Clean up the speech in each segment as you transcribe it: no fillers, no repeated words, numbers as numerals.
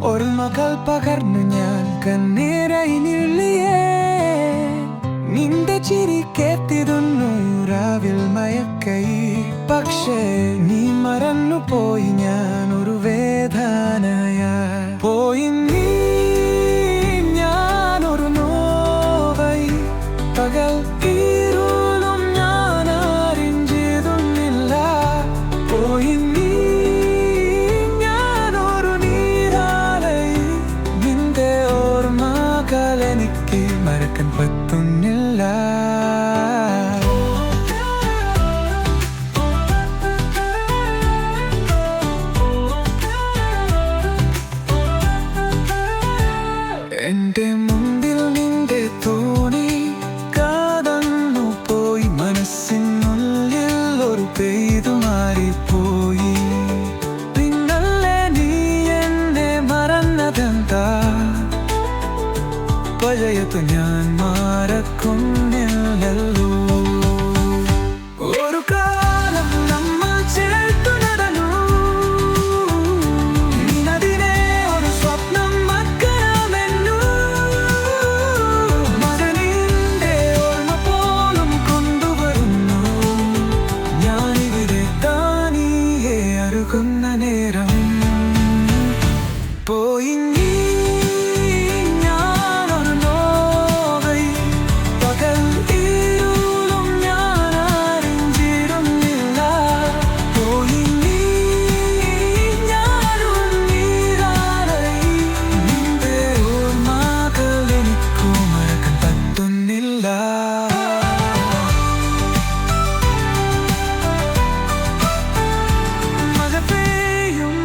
ഓർമ്മകൾ പകർന്നു ഞാൻ കണ്ണീരയിനില്ലേ. നിന്റെ ചിരി കേട്ടിരുന്നു രാവിൽ മയക്കൈ. പക്ഷേ നീ മറന്നു പോയി, ഞാൻ ഒരു വേദനയാ പോയി. നീ ഞാനൊരു നോവൈ. പകൽ ഇരുളും ഞാൻ അറിഞ്ഞിരുന്നില്ല. പോയി നീ ഞാനൊരു നീരാളൈ. നിന്റെ ഓർമ്മകൾ എനിക്ക് മറക്കാൻ പറ്റുന്നില്ല. എന്റെ മുമ്പിൽ നിന്റെ തോണി കടന്നു പോയി. മനസ്സിനുള്ളിൽ ഒരു പെയ്തു മാറിപ്പോയി. പിന്നല്ലേ നീ എന്നെ മറന്നതെന്താ? പഴയത് ഞാൻ മറക്കുന്നില്ലല്ലോ. ഒരു കാലം നമ്മൾ ചേർത്തു നടന്നു. നിനതിനെ ഒരു സ്വപ്നം മറക്കണമെന്നു. മകനിന്റെ ഓർമ്മ പോലും കൊണ്ടുവരുന്നു. ഞാനിവിടെ താനിയെ അറുകുന്ന നേരം പോയി. നീ ഞാനൊരു നോവൈ. പകൽ ഇരുളും ഞാൻ അറിഞ്ഞിരുന്നില്ല. പോയി നീ ഞാനൊരു നീരാളൈ. നിന്റെ ഓർമ്മകൾ എനിക്കു മറക്കാൻ പറ്റുന്നില്ല. മഴ പെയ്യും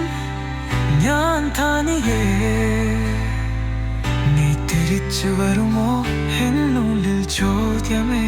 ഞാൻ തനിയെ. നീ തിരിച്ചു വരുമോ എന്നുള്ളിൽ ചോദ്യമേ.